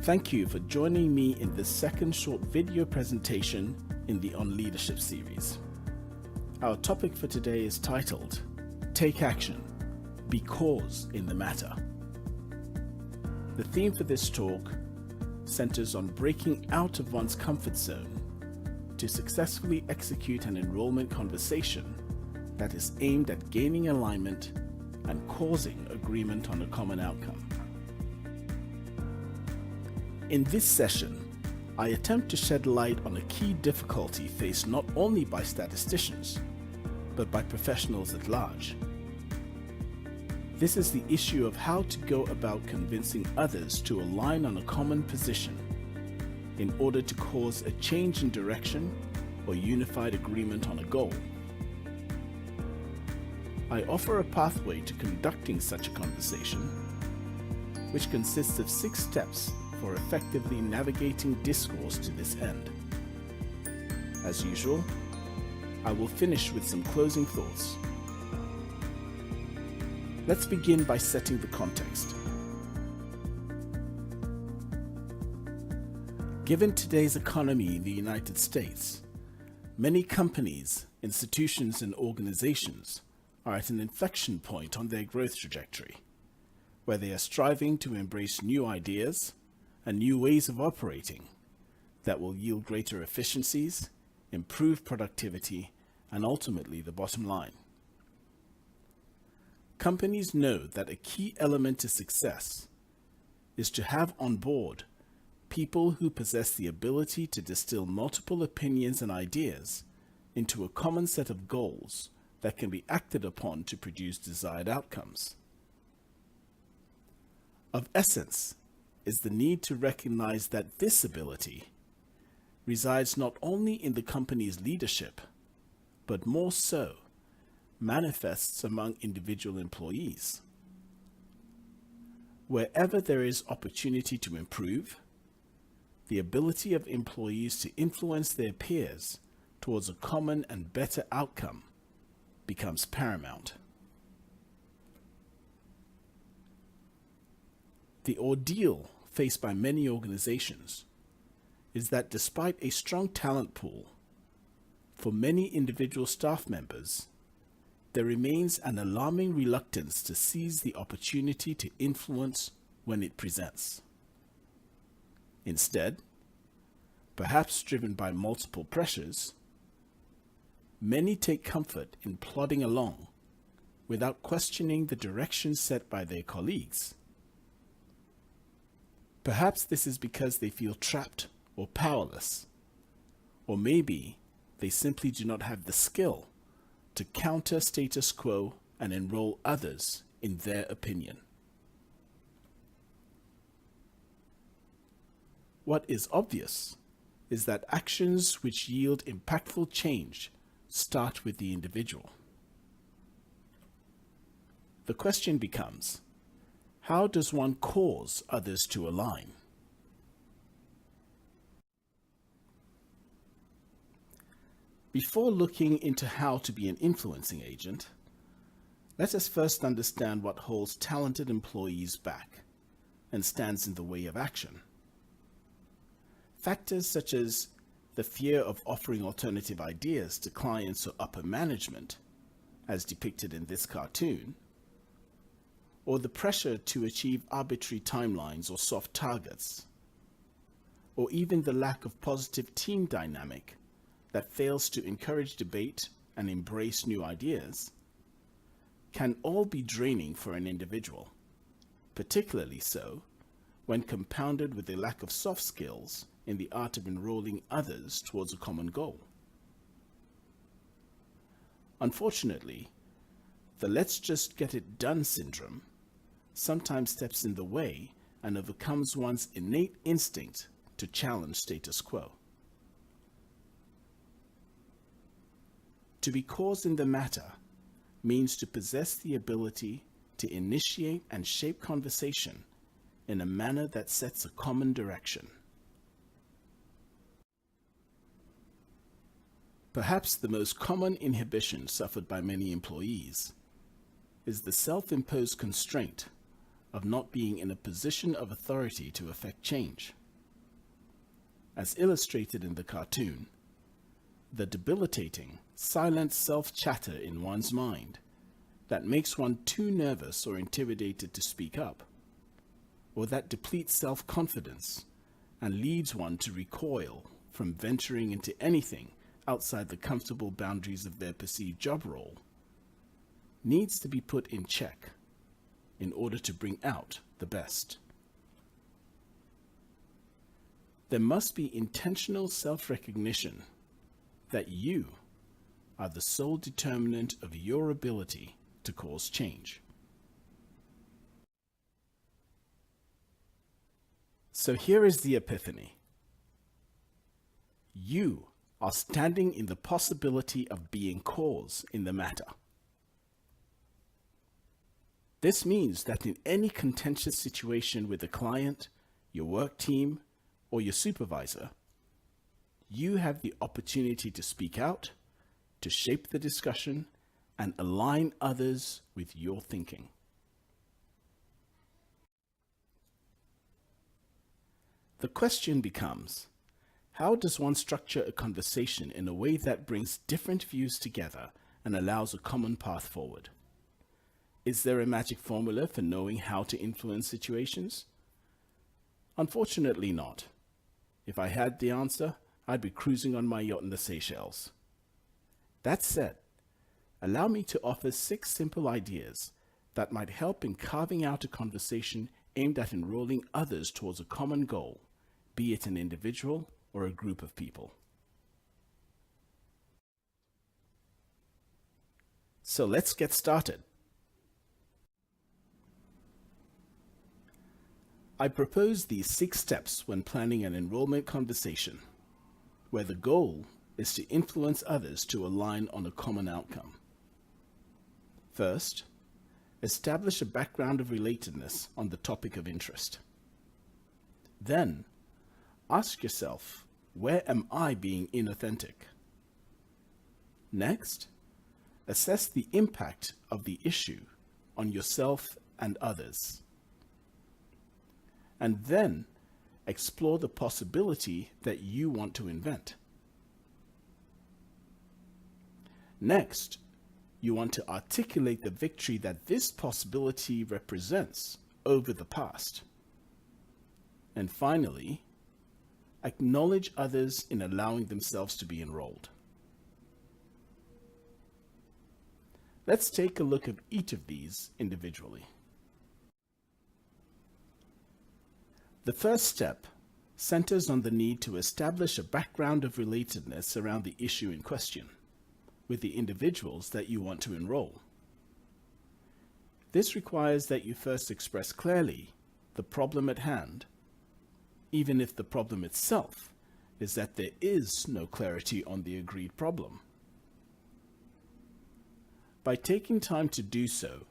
Thank you for joining me in this second short video presentation in the On Leadership series. Our topic for today is titled, Take Action, Be Cause in the Matter. The theme for this talk centers on breaking out of one's comfort zone to successfully execute an enrollment conversation that is aimed at gaining alignment and causing agreement on a common outcome. In this session, I attempt to shed light on a key difficulty faced not only by statisticians, but by professionals at large. This is the issue of how to go about convincing others to align on a common position in order to cause a change in direction or unified agreement on a goal. I offer a pathway to conducting such a conversation, which consists of 6 steps for effectively navigating discourse to this end. As usual, I will finish with some closing thoughts. Let's begin by setting the context. Given today's economy in the United States, many companies, institutions, and organizations are at an inflection point on their growth trajectory, where they are striving to embrace new ideas and new ways of operating that will yield greater efficiencies, improve productivity, and ultimately the bottom line. Companies know that a key element to success is to have on board people who possess the ability to distill multiple opinions and ideas into a common set of goals that can be acted upon to produce desired outcomes. Of essence is the need to recognize that this ability resides not only in the company's leadership, but more so manifests among individual employees. Wherever there is opportunity to improve, the ability of employees to influence their peers towards a common and better outcome becomes paramount. The ordeal faced by many organizations is that despite a strong talent pool, for many individual staff members, there remains an alarming reluctance to seize the opportunity to influence when it presents. Instead, perhaps driven by multiple pressures, many take comfort in plodding along without questioning the direction set by their colleagues. Perhaps this is because they feel trapped or powerless, or maybe they simply do not have the skill to counter status quo and enroll others in their opinion. What is obvious is that actions which yield impactful change start with the individual. The question becomes, how does one cause others to align? Before looking into how to be an influencing agent, let us first understand what holds talented employees back and stands in the way of action. Factors such as the fear of offering alternative ideas to clients or upper management, as depicted in this cartoon, or the pressure to achieve arbitrary timelines or soft targets, or even the lack of positive team dynamic that fails to encourage debate and embrace new ideas, can all be draining for an individual, particularly so when compounded with a lack of soft skills in the art of enrolling others towards a common goal. Unfortunately, the let's just get it done syndrome sometimes steps in the way and overcomes one's innate instinct to challenge status quo. To be cause in the matter means to possess the ability to initiate and shape conversation in a manner that sets a common direction. Perhaps the most common inhibition suffered by many employees is the self-imposed constraint of not being in a position of authority to effect change. As illustrated in the cartoon, the debilitating, silent self-chatter in one's mind that makes one too nervous or intimidated to speak up, or that depletes self-confidence and leads one to recoil from venturing into anything outside the comfortable boundaries of their perceived job role, needs to be put in check in order to bring out the best. There must be intentional self-recognition that you are the sole determinant of your ability to cause change. So here is the epiphany. You are standing in the possibility of being cause in the matter. This means that in any contentious situation with a client, your work team, or your supervisor, you have the opportunity to speak out, to shape the discussion, and align others with your thinking. The question becomes, how does one structure a conversation in a way that brings different views together and allows a common path forward? Is there a magic formula for knowing how to influence situations? Unfortunately not. If I had the answer, I'd be cruising on my yacht in the Seychelles. That said, allow me to offer 6 simple ideas that might help in carving out a conversation aimed at enrolling others towards a common goal, be it an individual or a group of people. So let's get started. I propose these 6 steps when planning an enrollment conversation, where the goal is to influence others to align on a common outcome. First, establish a background of relatedness on the topic of interest. Then, ask yourself, where am I being inauthentic? Next, assess the impact of the issue on yourself and others. And then, explore the possibility that you want to invent. Next, you want to articulate the victory that this possibility represents over the past. And finally, acknowledge others in allowing themselves to be enrolled. Let's take a look at each of these individually. The first step centers on the need to establish a background of relatedness around the issue in question, with the individuals that you want to enroll. This requires that you first express clearly the problem at hand, even if the problem itself is that there is no clarity on the agreed problem. By taking time to do so,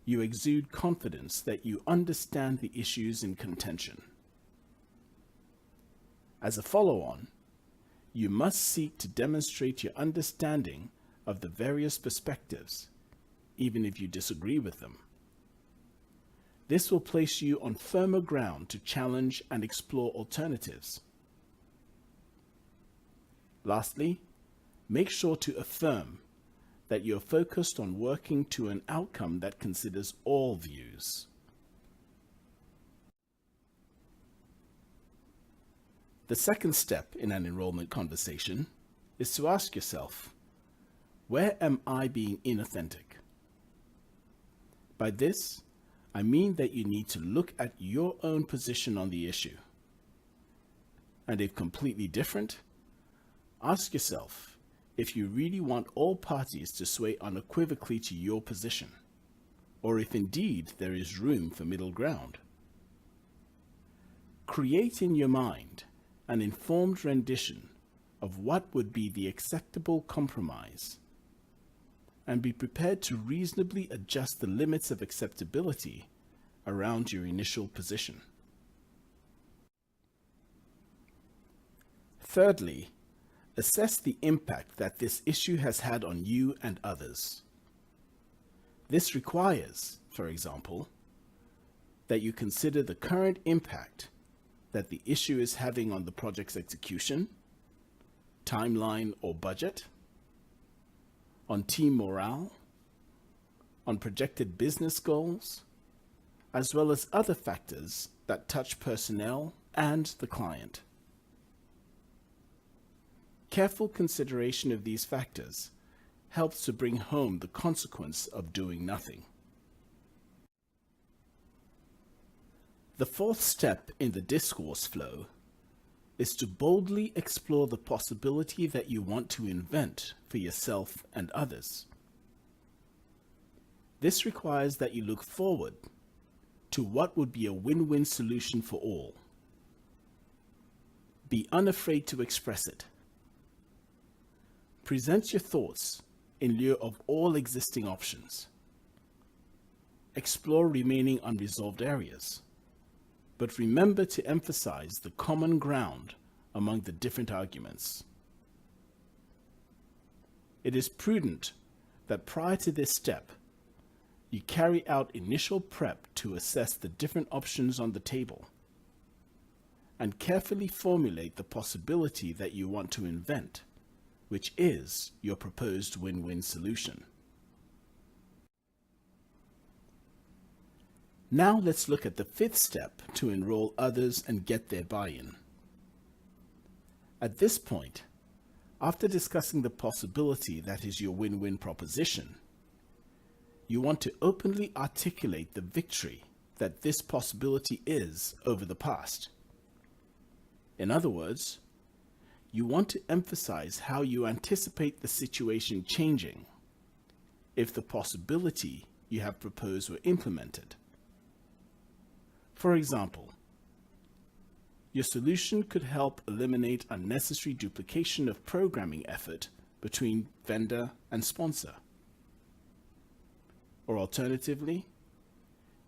you exude confidence that you understand the issues in contention. As a follow-on, you must seek to demonstrate your understanding of the various perspectives, even if you disagree with them. This will place you on firmer ground to challenge and explore alternatives. Lastly, make sure to affirm that you're focused on working to an outcome that considers all views. The second step in an enrollment conversation is to ask yourself, where am I being inauthentic? By this, I mean that you need to look at your own position on the issue. And if completely different, ask yourself if you really want all parties to sway unequivocally to your position, or if indeed there is room for middle ground. Create in your mind an informed rendition of what would be the acceptable compromise, and be prepared to reasonably adjust the limits of acceptability around your initial position. Thirdly, assess the impact that this issue has had on you and others. This requires, for example, that you consider the current impact that the issue is having on the project's execution, timeline or budget, on team morale, on projected business goals, as well as other factors that touch personnel and the client. Careful consideration of these factors helps to bring home the consequence of doing nothing. The fourth step in the discourse flow is to boldly explore the possibility that you want to invent for yourself and others. This requires that you look forward to what would be a win-win solution for all. Be unafraid to express it. Present your thoughts in lieu of all existing options. Explore remaining unresolved areas, but remember to emphasize the common ground among the different arguments. It is prudent that prior to this step, you carry out initial prep to assess the different options on the table and carefully formulate the possibility that you want to invent, which is your proposed win-win solution. Now let's look at the fifth step to enroll others and get their buy-in. At this point, after discussing the possibility that is your win-win proposition, you want to openly articulate the victory that this possibility is over the past. In other words, you want to emphasize how you anticipate the situation changing if the possibility you have proposed were implemented. For example, your solution could help eliminate unnecessary duplication of programming effort between vendor and sponsor. Or alternatively,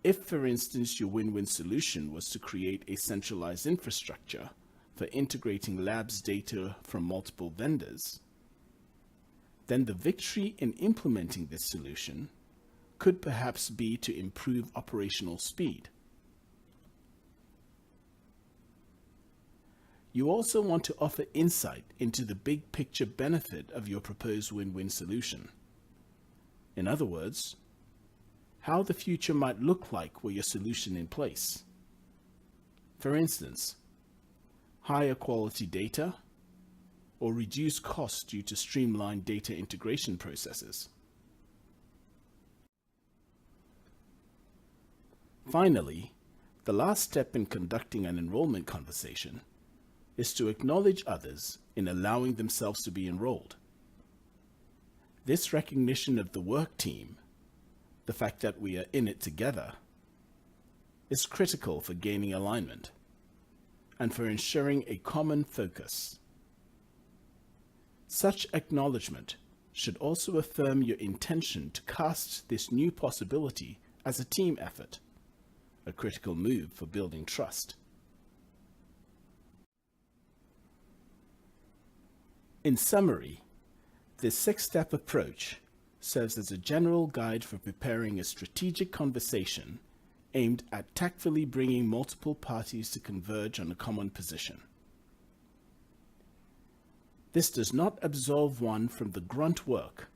if, for instance, your win-win solution was to create a centralized infrastructure for integrating labs data from multiple vendors, then the victory in implementing this solution could perhaps be to improve operational speed. You also want to offer insight into the big picture benefit of your proposed win-win solution. In other words, how the future might look like with your solution in place. For instance, higher quality data or reduced costs due to streamlined data integration processes. Finally, the last step in conducting an enrollment conversation is to acknowledge others in allowing themselves to be enrolled. This recognition of the work team, the fact that we are in it together, is critical for gaining alignment and for ensuring a common focus. Such acknowledgement should also affirm your intention to cast this new possibility as a team effort, a critical move for building trust. In summary, this six-step approach serves as a general guide for preparing a strategic conversation aimed at tactfully bringing multiple parties to converge on a common position. This does not absolve one from the grunt work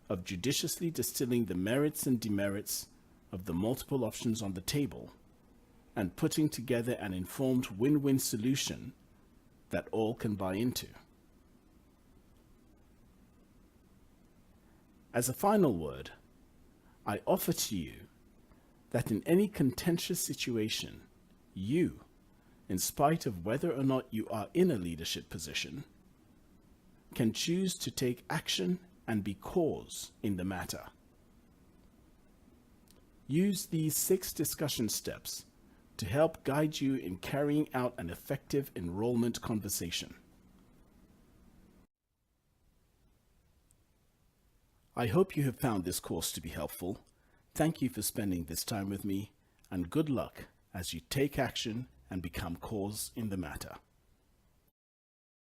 of judiciously distilling the merits and demerits of the multiple options on the table and putting together an informed win-win solution that all can buy into. As a final word, I offer to you that in any contentious situation, you, in spite of whether or not you are in a leadership position, can choose to take action and be cause in the matter. Use these 6 discussion steps to help guide you in carrying out an effective enrollment conversation. I hope you have found this course to be helpful. Thank you for spending this time with me, and good luck as you take action and become cause in the matter.